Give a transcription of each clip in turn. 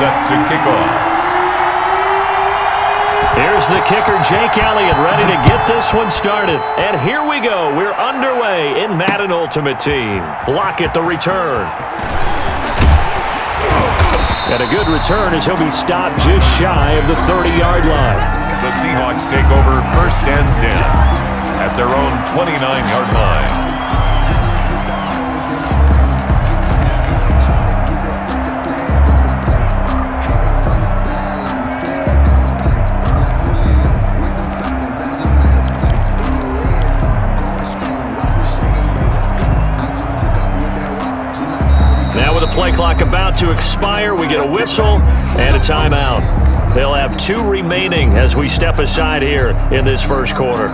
set to kick off. Here's the kicker, Jake Elliott, ready to get this one started. And here we go. We're underway in Madden Ultimate Team. Lockett the return. And a good return as he'll be stopped just shy of the 30-yard line. The Seahawks take over 1st and 10 at their own 29-yard line. Play clock about to expire. We get a whistle and a timeout. They'll have 2 remaining as we step aside here in this first quarter.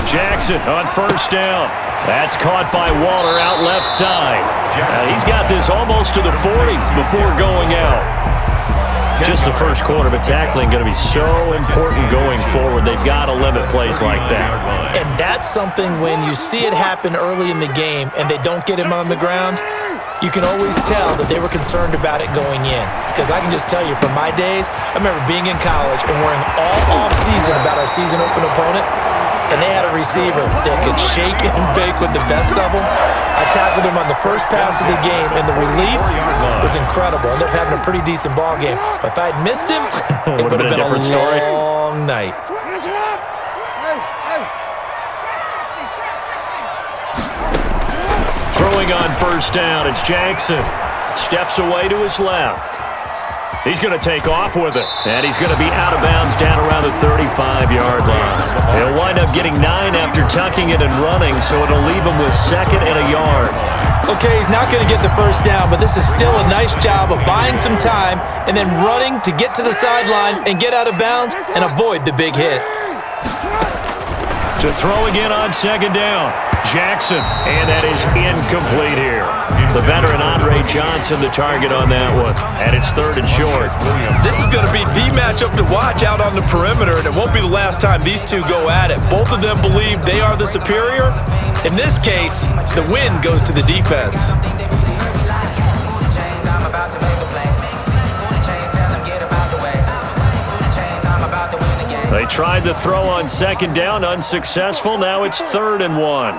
Jackson on 1st down. That's caught by Waller out left side. He's got this almost to the 40 before going out. Just the first quarter, but tackling going to be so important going forward. They've got to limit plays like that. And that's something when you see it happen early in the game and they don't get him on the ground, you can always tell that they were concerned about it going in. Because I can just tell you from my days, I remember being in college and worrying all off-season about our season open opponent. And they had a receiver that could shake and bake with the best of them. I tackled him on the first pass of the game, and the relief was incredible. Ended up having a pretty decent ball game. But if I had missed him, it would have been a different story. Long night. Throwing on 1st down, it's Jackson. Steps away to his left. He's going to take off with it, and he's going to be out of bounds down around the 35-yard line. He'll wind up getting 9 after tucking it and running, so it'll leave him with 2nd and a yard. Okay, he's not going to get the 1st down, but this is still a nice job of buying some time and then running to get to the sideline and get out of bounds and avoid the big hit. To throw again on 2nd down. Jackson, and that is incomplete here. The veteran Andre Johnson, the target on that one, and it's 3rd and short. This is going to be the matchup to watch out on the perimeter, and it won't be the last time these two go at it. Both of them believe they are the superior. In this case, the win goes to the defense. They tried to throw on 2nd down, unsuccessful. Now it's 3rd and 1.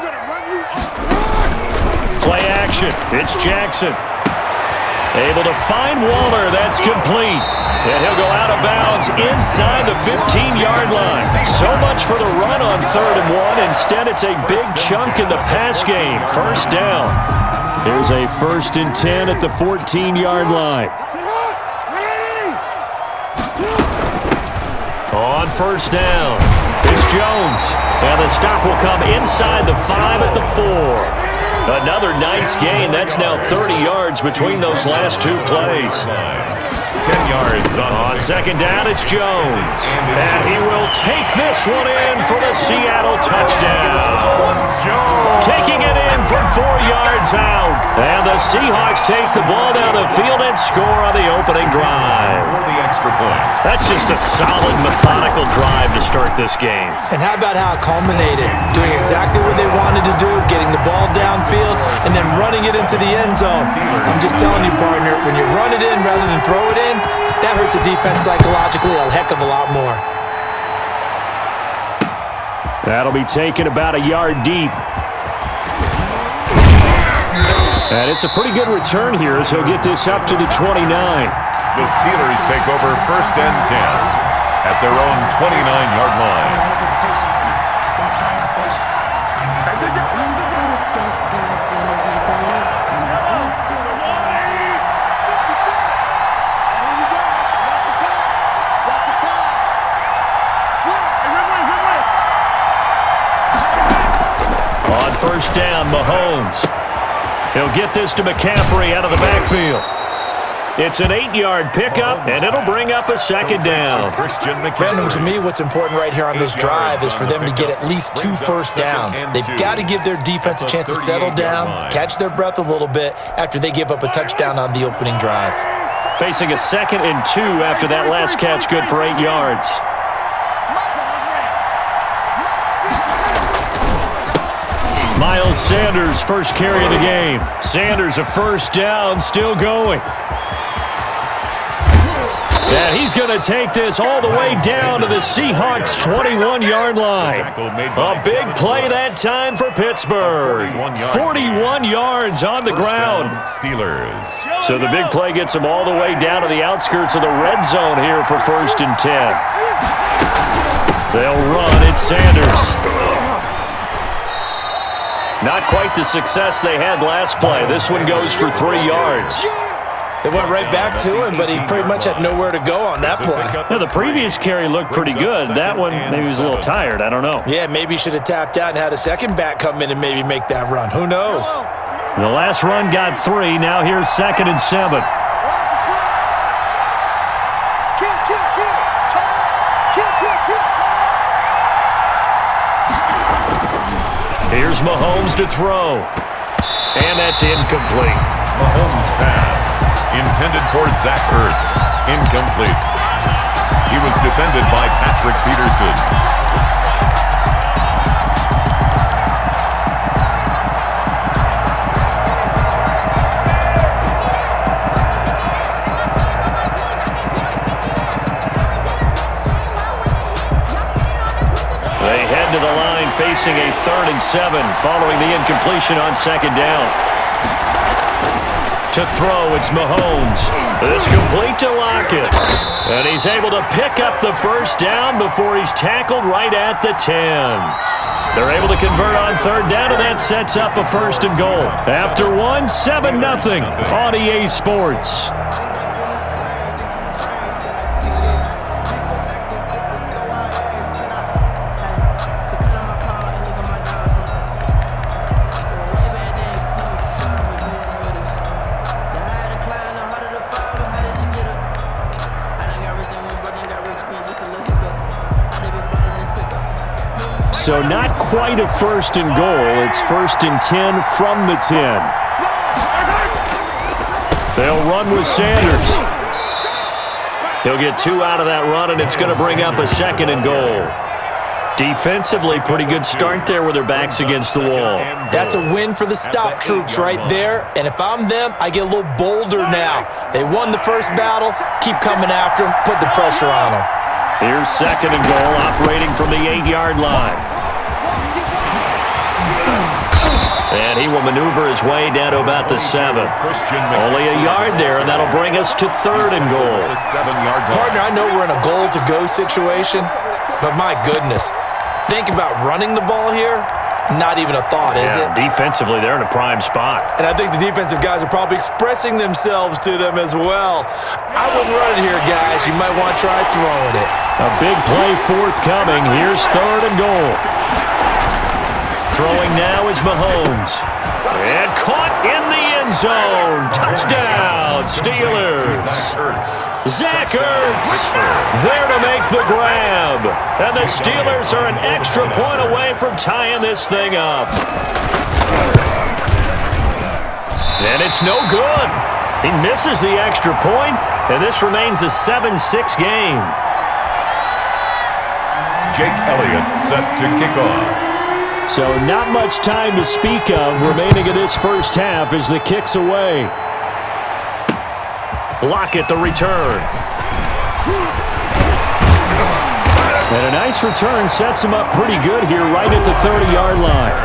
Play action. It's Jackson. Able to find Waller. That's complete. And he'll go out of bounds inside the 15-yard line. So much for the run on 3rd and 1. Instead, it's a big chunk in the pass game. 1st down. Here's a 1st and 10 at the 14-yard line. On 1st down, it's Jones. And the stop will come inside the 5 at the 4. Another nice gain. That's now 30 yards between those last 2 plays. 10 yards on 2nd down, it's Jones. And he will take this one in for the Seattle touchdown. Taking it in from 4 yards out. And the Seahawks take the ball down the field and score on the opening drive. That's just a solid, methodical drive to start this game. And how about how it culminated? Doing exactly what they wanted to do, getting the ball downfield, and then running it into the end zone. I'm just telling you, partner, when you run it in rather than throw it in, that hurts a defense psychologically a heck of a lot more. That'll be taken about a yard deep. And it's a pretty good return here as he'll get this up to the 29. The Steelers take over 1st and 10 at their own 29-yard line. On 1st down, Mahomes. He'll get this to McCaffrey out of the backfield. It's an 8-yard pickup, and it'll bring up a 2nd down. Brandon, to me, what's important right here on this drive is for them to get at least 2 first downs. They've got to give their defense a chance to settle down, catch their breath a little bit after they give up a touchdown on the opening drive. Facing a 2nd and 2 after that last catch, good for 8 yards. Miles Sanders, first carry of the game. Sanders, a first down, still going. And he's going to take this all the way down to the Seahawks' 21-yard line. A big play that time for Pittsburgh. 41 yards on the ground. Steelers. So the big play gets them all the way down to the outskirts of the red zone here for 1st and 10. They'll run. It's Sanders. Not quite the success they had last play. This one goes for 3 yards. They went right back to him, but he pretty much had nowhere to go on that play. Now, the previous carry looked pretty good. That one, maybe he was a little tired. I don't know. Yeah, maybe he should have tapped out and had a second back come in and maybe make that run. Who knows? The last run got 3. Now here's 2nd and 7. Here's Mahomes to throw. And that's incomplete. Mahomes pass. Intended for Zach Ertz. Incomplete. He was defended by Patrick Peterson. They head to the line facing a 3rd and 7 following the incompletion on 2nd down. To throw, it's Mahomes. It's complete to Lockett. And he's able to pick up the first down before he's tackled right at the 10. They're able to convert on 3rd down, and that sets up a 1st and goal. After 1, 7-0 on EA Sports. So not quite a 1st and goal. It's 1st and 10 from the 10. They'll run with Sanders. He'll get 2 out of that run, and it's going to bring up a 2nd and goal. Defensively, pretty good start there with their backs against the wall. That's a win for the stop troops right there. And if I'm them, I get a little bolder now. They won the first battle. Keep coming after them. Put the pressure on them. Here's 2nd and goal, operating from the 8-yard line. And he will maneuver his way down to about the 7. Only a yard there, and that'll bring us to 3rd and goal. Partner, I know we're in a goal-to-go situation, but my goodness, think about running the ball here. Not even a thought, is it? Defensively, they're in a prime spot. And I think the defensive guys are probably expressing themselves to them as well. I wouldn't run it here, guys. You might want to try throwing it. A big play forthcoming. Here's 3rd and goal. Throwing now is Mahomes. And caught in the end zone. Touchdown, Steelers. Zach Ertz there to make the grab. And the Steelers are an extra point away from tying this thing up. And it's no good. He misses the extra point, and this remains a 7-6 game. Jake Elliott set to kick off. So not much time to speak of remaining in this first half as the kick's away. Lockett the return. And a nice return sets him up pretty good here right at the 30-yard line.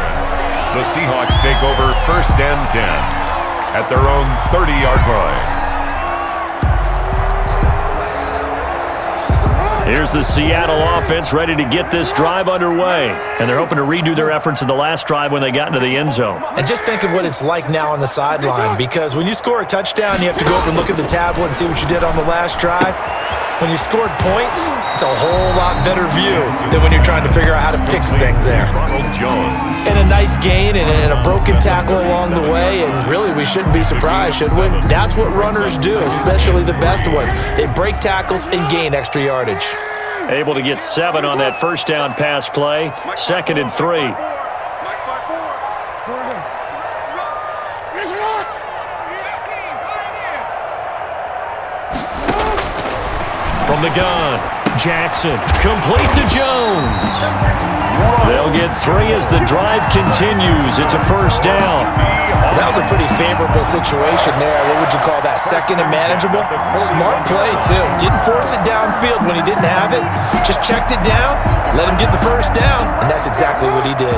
The Seahawks take over 1st and 10 at their own 30-yard line. Here's the Seattle offense ready to get this drive underway. And they're hoping to redo their efforts in the last drive when they got into the end zone. And just think of what it's like now on the sideline, because when you score a touchdown, you have to go up and look at the tablet and see what you did on the last drive. When you scored points, it's a whole lot better view than when you're trying to figure out how to fix things there. And a nice gain and a broken tackle along the way, and really we shouldn't be surprised, should we? That's what runners do, especially the best ones. They break tackles and gain extra yardage. Able to get 7 on that first down pass play. 2nd and 3. From the gun, Jackson, complete to Jones. They'll get 3 as the drive continues. It's a first down. That was a pretty favorable situation there. What would you call that? Second and manageable? Smart play, too. Didn't force it downfield when he didn't have it. Just checked it down, let him get the first down, and that's exactly what he did.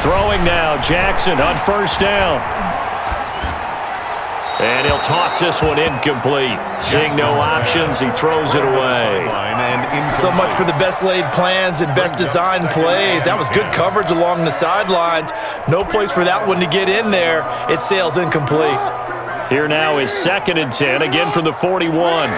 Throwing now, Jackson on first down. And he'll toss this one incomplete. Seeing no options, he throws it away. So much for the best laid plans and best designed plays. That was good coverage along the sidelines. No place for that one to get in there. It sails incomplete. Here now is 2nd and 10, again from the 41.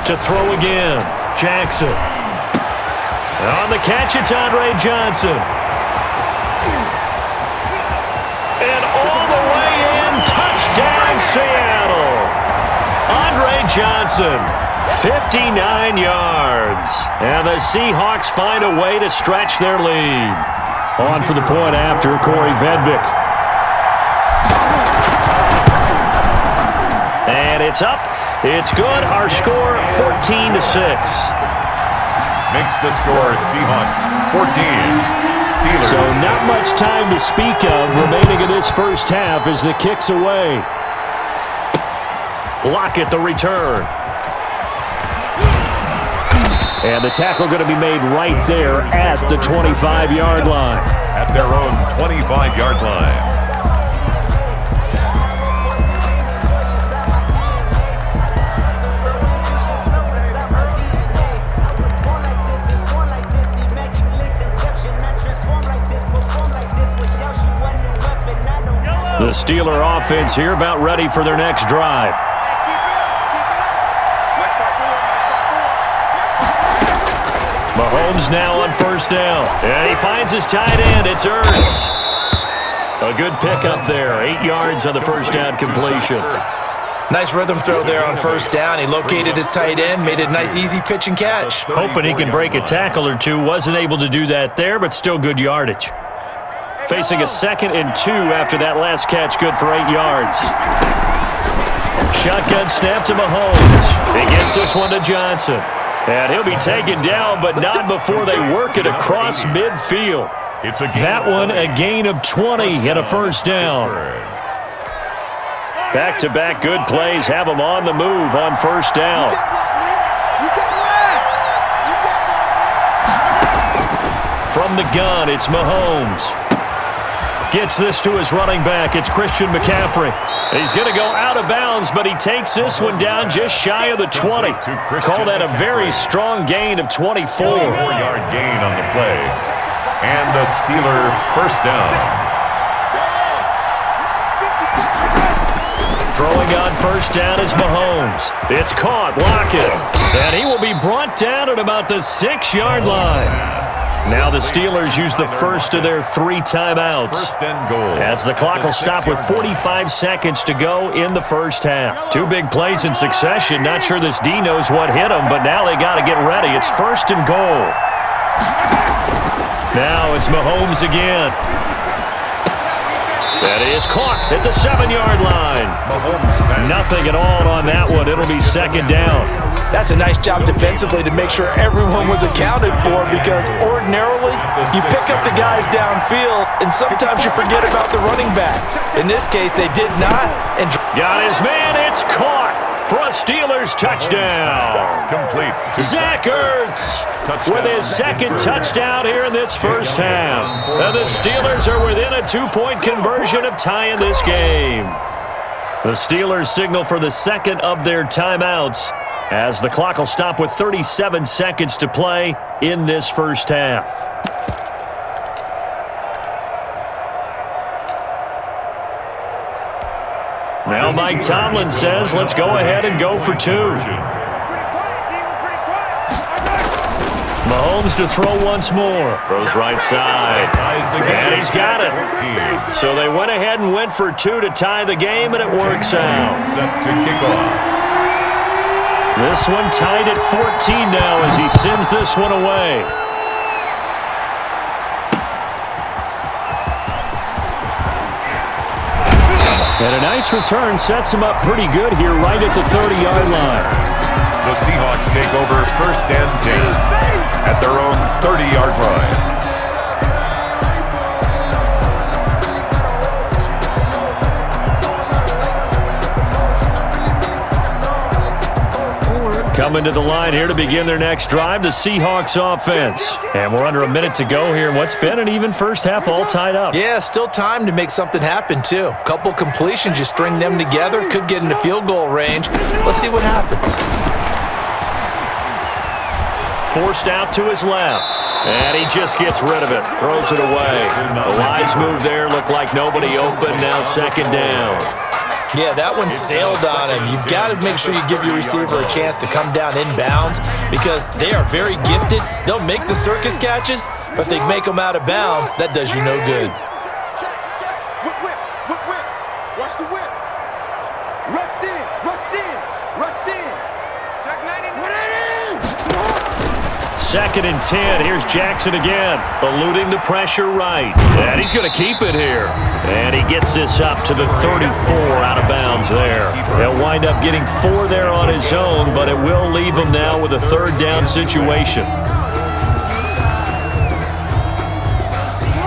To throw again, Jackson. On the catch, it's Andre Johnson. And all the way in, touchdown Seattle. Andre Johnson, 59 yards. And the Seahawks find a way to stretch their lead. On for the point after, Corey Vedvik. And it's up. It's good. Our score, 14-6. Makes the score Seahawks 14. Steelers. So not much time to speak of remaining in this first half as the kick's away. Lockett the return. And the tackle going to be made right there at the 25-yard line. At their own 25-yard line. The Steeler offense here about ready for their next drive. Mahomes now on first down. And he finds his tight end. It's Ertz. A good pickup there. 8 yards on the first down completion. Nice rhythm throw there on first down. He located his tight end, made it a nice easy pitch and catch. Hoping he can break a tackle or two. Wasn't able to do that there, but still good yardage. Facing a 2nd and 2 after that last catch, good for 8 yards. Shotgun snap to Mahomes. He gets this one to Johnson. And he'll be taken down, but not before they work it across midfield. That one a gain of 20 and a first down. Back-to-back good plays have them on the move on first down. From the gun, it's Mahomes. Gets this to his running back. It's Christian McCaffrey. He's going to go out of bounds, but he takes this one down just shy of the 20. Call that a very strong gain of 24. 4-yard gain on the play. And the Steeler first down. Throwing on first down is Mahomes. It's caught. Lockett. And he will be brought down at about the 6-yard line. Now the Steelers use the first of their 3 timeouts. First and goal. As the clock will stop with 45 seconds to go in the first half. 2 big plays in succession. Not sure this D knows what hit them, but now they got to get ready. It's first and goal. Now it's Mahomes again. That is caught at the 7-yard line. Nothing at all on that one. It'll be second down. That's a nice job defensively to make sure everyone was accounted for, because ordinarily you pick up the guys downfield and sometimes you forget about the running back. In this case, they did not. And got his man. It's caught for a Steelers touchdown. Complete. Zach Ertz with his 2nd touchdown here in this first half. And the Steelers are within a 2-point conversion of tying this game. The Steelers signal for the 2nd of their timeouts as the clock will stop with 37 seconds to play in this first half. Now Mike Tomlin says, let's go ahead and go for 2. Mahomes to throw once more. Throws right side. And he's got it. So they went ahead and went for 2 to tie the game, and it works out. Set to kick off. This one tied at 14 now as he sends this one away. And a nice return sets him up pretty good here right at the 30-yard line. The Seahawks take over 1st and 10 at their own 30-yard line. Coming to the line here to begin their next drive, the Seahawks offense. And we're under a minute to go here in what's been an even first half, all tied up. Yeah, still time to make something happen, too. Couple completions, you string them together, could get into field goal range. Let's see what happens. Forced out to his left. And he just gets rid of it, throws it away. The lines move there, look like nobody open, now 2nd down. Yeah, that one sailed on him. You've got to make sure you give your receiver a chance to come down inbounds because they are very gifted. They'll make the circus catches, but they make them out of bounds. That does you no good. Whip, whip, whip, whip. Watch the whip. Rush in, rush in, rush in. Check 90. 2nd and 10. Here's Jackson again, eluding the pressure right. And he's going to keep it here. And he gets this up to the 34 out of bounds there. He'll wind up getting 4 there on his own, but it will leave him now with a 3rd down situation.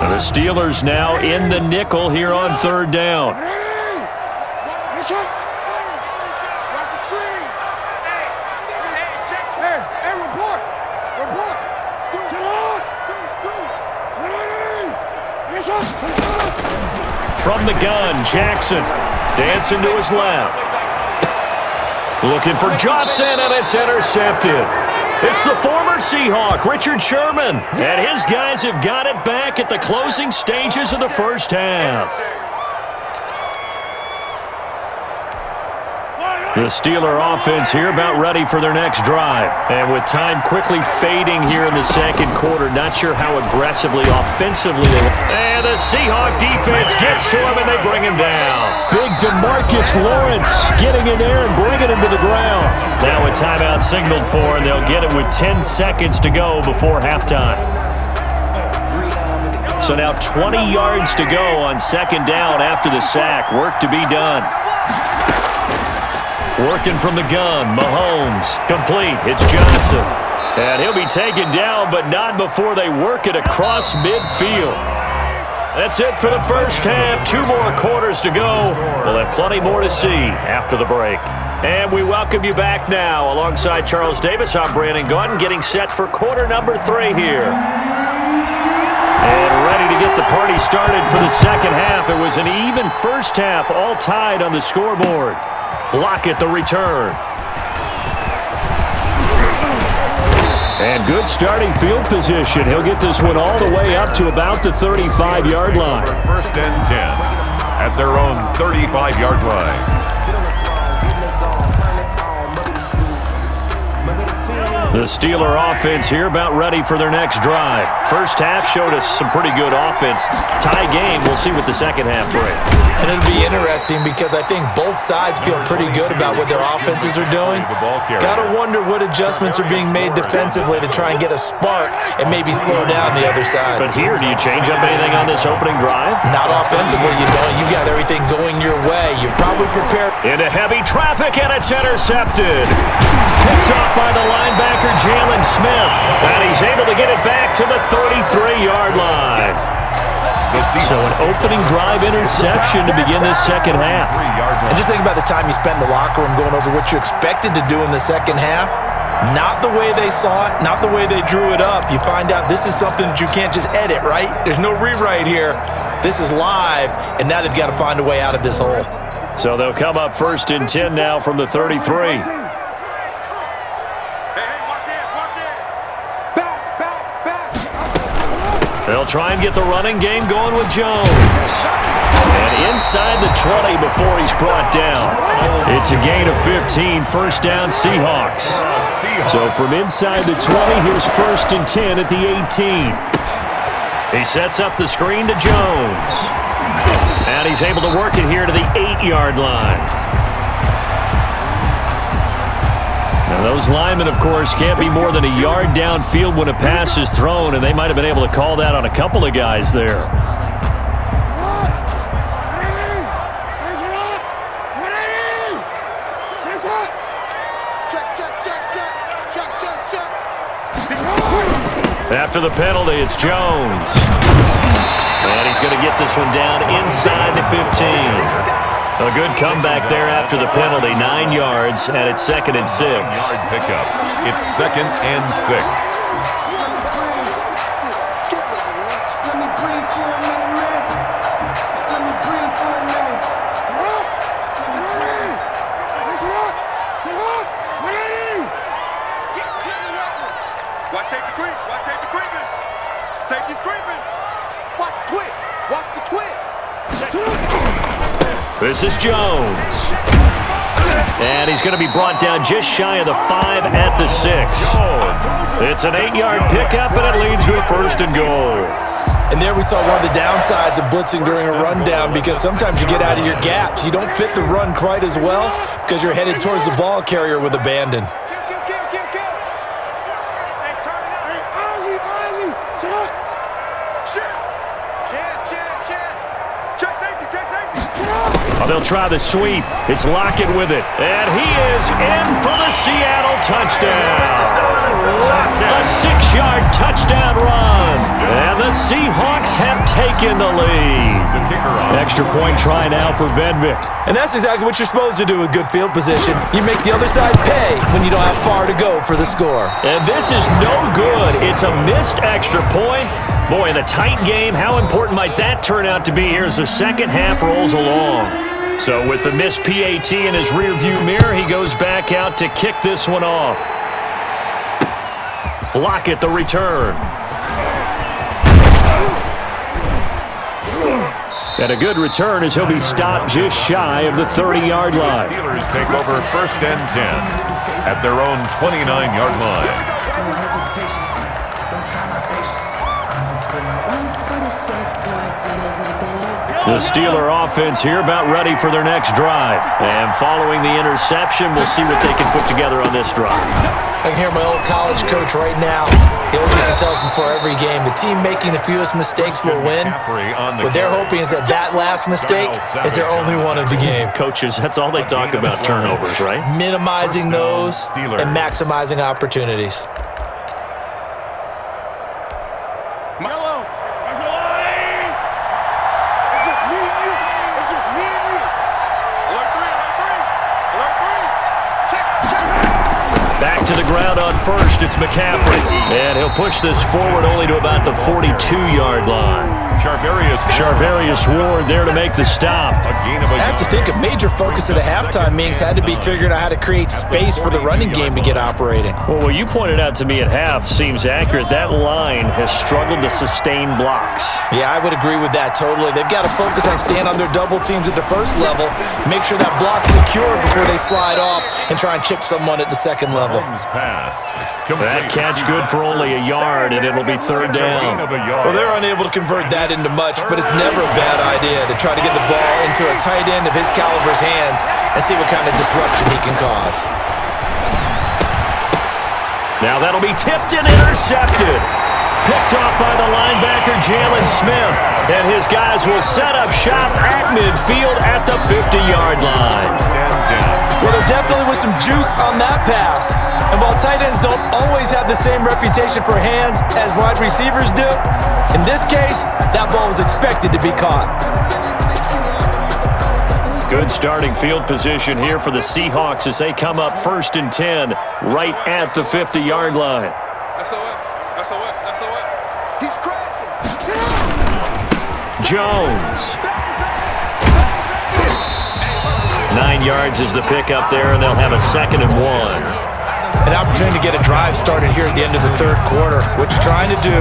The Steelers now in the nickel here on 3rd down. From the gun, Jackson dancing to his left. Looking for Johnson, and it's intercepted. It's the former Seahawk, Richard Sherman, and his guys have got it back at the closing stages of the first half. The Steeler offense here about ready for their next drive. And with time quickly fading here in the 2nd quarter, not sure how aggressively, offensively they will. And the Seahawk defense gets to him and they bring him down. Big DeMarcus Lawrence getting in there and bringing him to the ground. Now a timeout signaled for, and they'll get it with 10 seconds to go before halftime. So now 20 yards to go on 2nd down after the sack. Work to be done. Working from the gun, Mahomes, complete, it's Johnson. And he'll be taken down, but not before they work it across midfield. That's it for the first half. 2 more quarters to go. We'll have plenty more to see after the break. And we welcome you back now. Alongside Charles Davis, I'm Brandon Gordon, getting set for quarter number 3 here. And ready to get the party started for the 2nd half. It was an even first half, all tied on the scoreboard. Block at the return. And good starting field position. He'll get this one all the way up to about the 35-yard line. 1st and 10 at their own 35-yard line. The Steeler offense here about ready for their next drive. First half showed us some pretty good offense. Tie game, we'll see what the 2nd half brings. And it'll be interesting because I think both sides feel pretty good about what their offenses are doing. Got to wonder what adjustments are being made defensively to try and get a spark and maybe slow down the other side. But here, do you change up anything on this opening drive? Not offensively, you don't. You got everything going your way. You've probably prepared. Into heavy traffic, and it's intercepted. Picked off by the linebacker, Jalen Smith. And he's able to get it back to the 33-yard line. So an opening drive interception to begin this 2nd half. And just think about the time you spend in the locker room going over what you expected to do in the 2nd half. Not the way they saw it, not the way they drew it up. You find out this is something that you can't just edit, right? There's no rewrite here. This is live, and now they've got to find a way out of this hole. So they'll come up 1st and 10 now from the 33. They'll try and get the running game going with Jones. And inside the 20 before he's brought down. It's a gain of 15, 1st down Seahawks. So from inside the 20, here's 1st and 10 at the 18. He sets up the screen to Jones. And he's able to work it here to the 8-yard line. And those linemen, of course, can't be more than a yard downfield when a pass is thrown, and they might have been able to call that on a couple of guys there. After the penalty, it's Jones. And he's going to get this one down inside the 15. A good comeback there after the penalty, 9 yards, and it's 2nd and 6. 7-yard pickup. It's 2nd and 6. Watch safety creep. Watch safety creeping. Safety's creeping. Watch the twist. Watch the twist. This is Jones. And he's going to be brought down just shy of the 5 at the 6. It's an 8-yard pickup, and it leads to a 1st and goal. And there we saw one of the downsides of blitzing during a rundown, because sometimes you get out of your gaps. You don't fit the run quite as well because you're headed towards the ball carrier with abandon. Oh, they'll try the sweep. It's Lockett with it. And he is in for the Seattle touchdown. A 6-yard touchdown run. And the Seahawks have taken the lead. Extra point try now for Venvik. And that's exactly what you're supposed to do with good field position. You make the other side pay when you don't have far to go for the score. And this is no good. It's a missed extra point. Boy, in a tight game, how important might that turn out to be here as the second half rolls along? So with the missed PAT in his rearview mirror, he goes back out to kick this one off. Lockett the return. And a good return as he'll be stopped just shy of the 30-yard line. The Steelers take over 1st and 10 at their own 29-yard line. The Steeler offense here about ready for their next drive. And following the interception, we'll see what they can put together on this drive. I can hear my old college coach right now. He always used to tell us before every game, the team making the fewest mistakes will win. What they're hoping is that that last mistake is their only one of the game. Coaches, that's all they talk about, turnovers, right? Minimizing those and maximizing opportunities. Back to the ground on first, it's McCaffrey. And he'll push this forward only to about the 42-yard line. Charvarius Ward there to make the stop. I have to think a major focus of the halftime meetings had to be figuring out how to create space for the running game to get operating. Well, what you pointed out to me at half seems accurate. That line has struggled to sustain blocks. Yeah, I would agree with that totally. They've got to focus on staying on their double teams at the first level, make sure that block's secure before they slide off, and try and chip someone at the second level. That catch good for only a yard, and it'll be 3rd down. Well, they're unable to convert that into much, but it's never a bad idea to try to get the ball into a tight end of his caliber's hands and see what kind of disruption he can cause. Now that'll be tipped and intercepted. Picked off by the linebacker, Jalen Smith. And his guys will set up shop at midfield at the 50-yard line. Well, there definitely was some juice on that pass. And while tight ends don't always have the same reputation for hands as wide receivers do, in this case, that ball was expected to be caught. Good starting field position here for the Seahawks as they come up 1st and 10 right at the 50-yard line. SOS. He's crashing. Jones. 9 yards is the pickup there, and they'll have a 2nd and 1. An opportunity to get a drive started here at the end of the 3rd quarter. What you're trying to do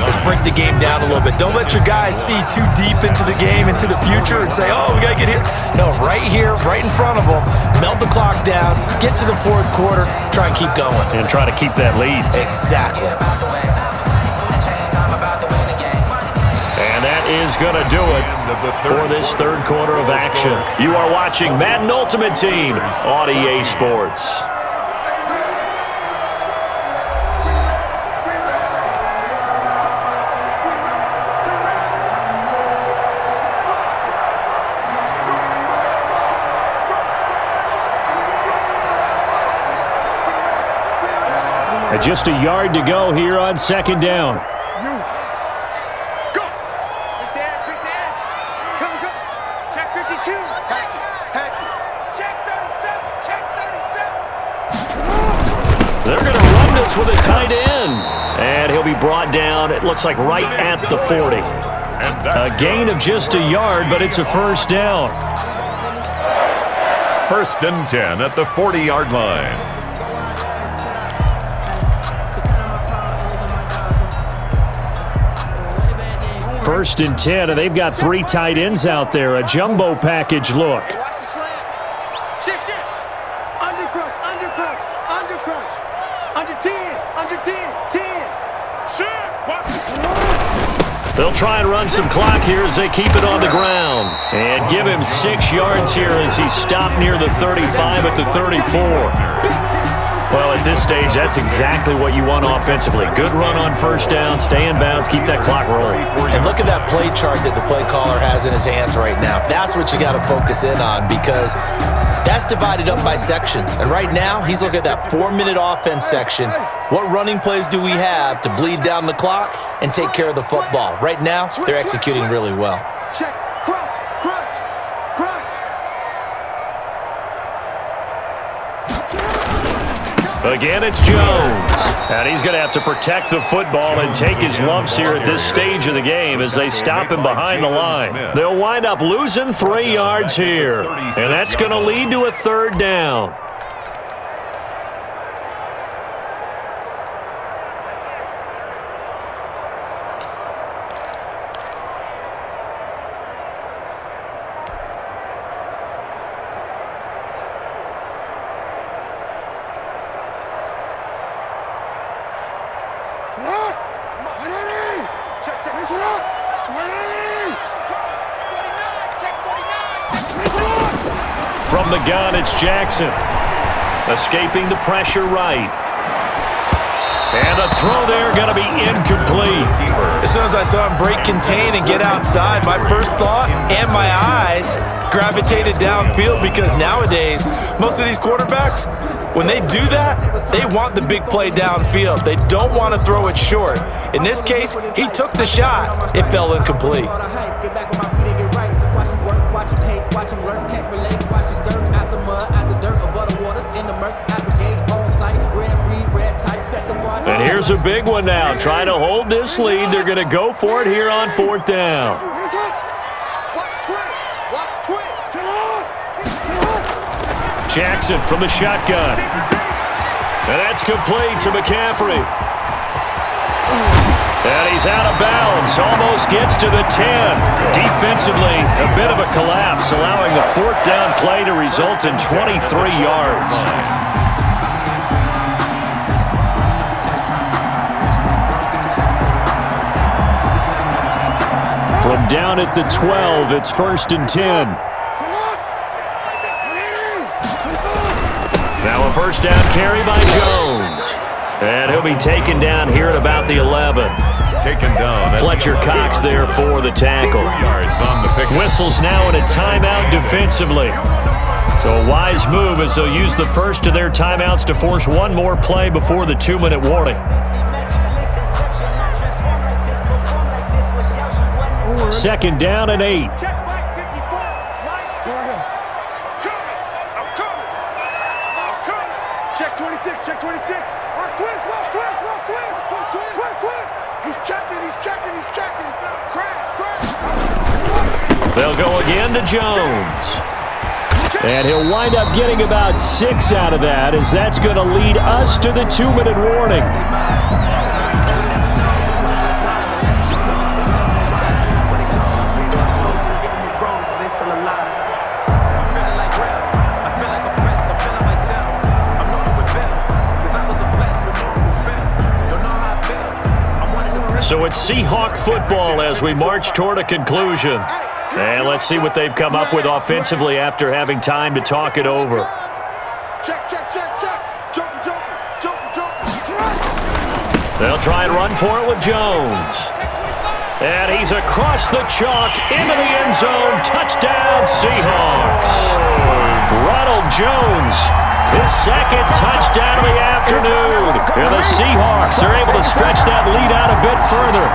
is break the game down a little bit. Don't let your guys see too deep into the game, into the future, and say, oh, we got to get here. No, right here, right in front of them, melt the clock down, get to the 4th quarter, try and keep going. And try to keep that lead. Exactly. And that is going to do it for this 3rd quarter of action. You are watching Madden Ultimate Team on EA Sports. With just a yard to go here on second down. Go. Big dance, big dance. Come, go. Check 52. Hatch it. Check 37. Check 37. They're going to run this with a tight end. And he'll be brought down, it looks like, right at the 40. A gain of just a yard, but it's a first down. First and 10 at the 40-yard line. First and 10, and they've got 3 tight ends out there. A jumbo package look. Watch the slant. Shift. Under crunch. Under 10. 10. Shift. Watch the slant. They'll try and run some clock here as they keep it on the ground. And give him 6 yards here as he stopped near the 35 at the 34. Well, at this stage, that's exactly what you want offensively. Good run on first down, stay in bounds, keep that clock rolling. And look at that play chart that the play caller has in his hands right now. That's what you got to focus in on because that's divided up by sections. And right now, he's looking at that 4-minute offense section. What running plays do we have to bleed down the clock and take care of the football? Right now, they're executing really well. Check. Crunch. Again, it's Jones. And he's going to have to protect the football and take his lumps here at this stage of the game as they stop him behind the line. They'll wind up losing 3 yards here. And that's going to lead to a third down. From the gun, it's Jackson. Escaping the pressure right. And the throw there going to be incomplete. As soon as I saw him break contain and get outside, my first thought and my eyes gravitated downfield because nowadays, most of these quarterbacks, when they do that, they want the big play downfield. They don't want to throw it short. In this case, he took the shot. It fell incomplete. And here's a big one now. Trying to hold this lead. They're going to go for it here on fourth down. Jackson from the shotgun. And that's complete to McCaffrey. And he's out of bounds. Almost gets to the 10. Defensively, a bit of a collapse, allowing the fourth down play to result in 23 yards. From down at the 12, it's first and 10. Now a first down carry by Jones. And he'll be taken down here at about the 11. Taken down. Fletcher Cox there for the tackle. Whistles now in a timeout defensively. So a wise move as they'll use the first of their timeouts to force one more play before the 2-minute warning. Second down and 8. Check 26, check 26. Watch twist. He's checking. Crash. They'll go again to Jones. And he'll wind up getting about 6 out of that as that's going to lead us to the 2-minute warning. So it's Seahawk football as we march toward a conclusion. And let's see what they've come up with offensively after having time to talk it over. Check. Jump. They'll try and run for it with Jones. And he's across the chalk into the end zone. Touchdown, Seahawks. Ronald Jones, his second touchdown of the afternoon. And the Seahawks are able to stretch that lead out a bit further.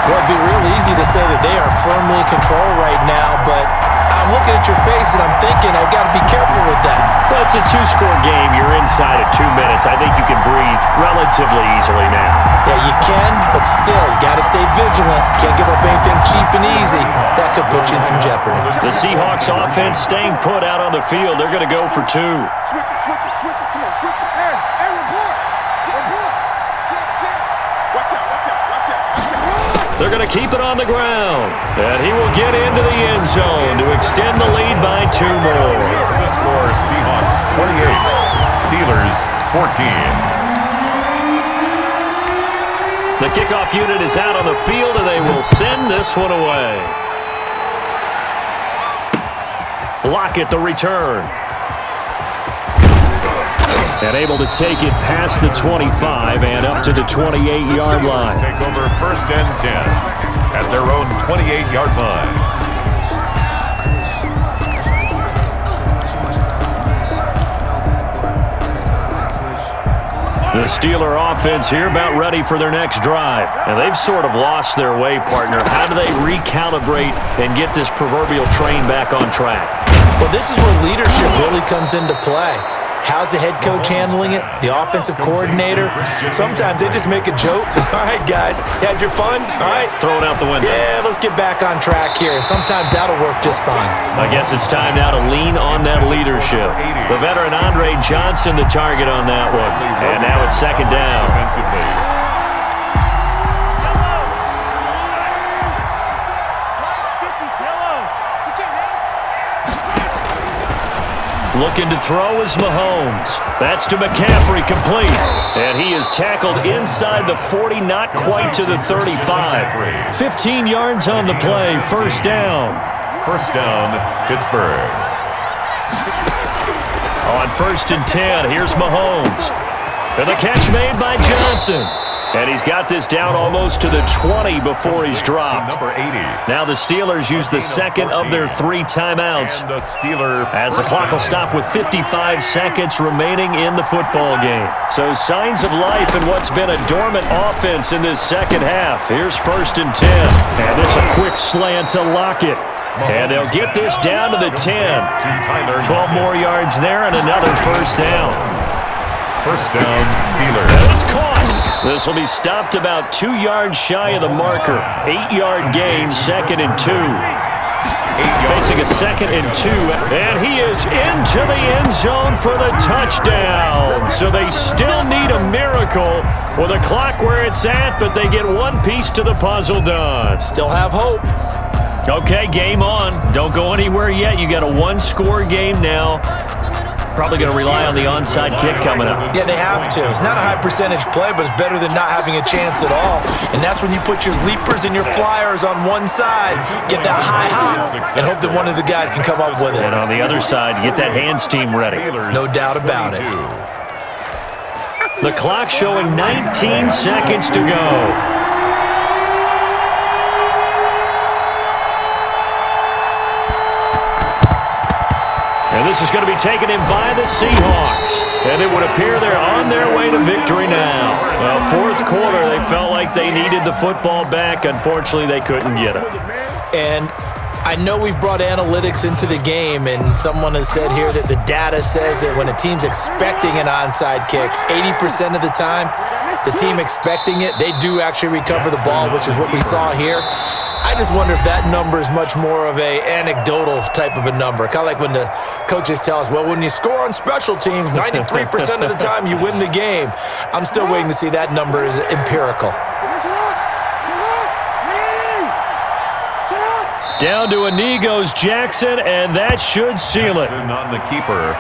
Well, it'd be real easy to say that they are firmly in control right now, but I'm looking at your face and I'm thinking I've got to be careful with that. Well, it's a two-score game. You're inside of 2 minutes. I think you can breathe relatively easily now. Yeah, you can, but still, you got to stay vigilant. Can't give up anything cheap and easy. That could put you in some jeopardy. The Seahawks offense staying put out on the field. They're going to go for 2. Switch it, switch it, switch it. Come on, switch it. Aaron, report. Report. Watch out, watch out, watch out, watch out. They're going to keep it on the ground. And he will get into the end zone to extend the lead by 2 more. The score, Seahawks 28, Steelers 14. The kickoff unit is out on the field, and they will send this one away. Lockett, the return. And able to take it past the 25 and up to the 28-yard line. Take over 1st and 10 at their own 28-yard line. The Steeler offense here about ready for their next drive. And they've sort of lost their way, partner. How do they recalibrate and get this proverbial train back on track? Well, this is where leadership really comes into play. How's the head coach handling it? The offensive coordinator? Sometimes they just make a joke. All right, guys, had your fun? All right. Throw it out the window. Yeah, let's get back on track here. And sometimes that'll work just fine. I guess it's time now to lean on that leadership. The veteran Andre Johnson the target on that one. And now it's 2nd down. Defensively. Looking to throw is Mahomes. That's to McCaffrey, complete. And he is tackled inside the 40, not quite to the 35. 15 yards on the play, 1st down. 1st down, Pittsburgh. On 1st and 10, here's Mahomes. And the catch made by Johnson. And he's got this down almost to the 20 before he's dropped. Number 80. Now the Steelers use the second of their 3 timeouts. And the Steeler As the clock will stop with 55 seconds remaining in the football game. So signs of life in what's been a dormant offense in this second half. Here's 1st and 10. And this a quick slant to Lockett. And they'll get this down to the 10. 12 more yards there and another 1st down. 1st down, Steelers. And it's caught. This will be stopped about 2 yards shy of the marker. 8-yard gain, 2nd and 2. Facing a 2nd and 2. And he is into the end zone for the touchdown. So they still need a miracle with a clock where it's at, but they get one piece to the puzzle done. Still have hope. Okay, game on. Don't go anywhere yet. You got a 1-score game now. Probably going to rely on the onside kick coming up. Yeah, they have to. It's not a high percentage play, but it's better than not having a chance at all. And that's when you put your leapers and your flyers on one side, get that high hop, and hope that one of the guys can come up with it. And on the other side, get that hands team ready. No doubt about it. The clock showing 19 seconds to go. And this is going to be taken in by the Seahawks. And it would appear they're on their way to victory now. Well, 4th quarter, they felt like they needed the football back. Unfortunately, they couldn't get it. And I know we've brought analytics into the game, and someone has said here that the data says that when a team's expecting an onside kick, 80% of the time, the team expecting it, they do actually recover the ball, which is what we saw here. I just wonder if that number is much more of a anecdotal type of a number. Kind of like when the coaches tell us, well, when you score on special teams, 93% of the time you win the game. I'm still waiting to see that number is empirical. Down to a knee goes Jackson, and that should seal it. On the keeper.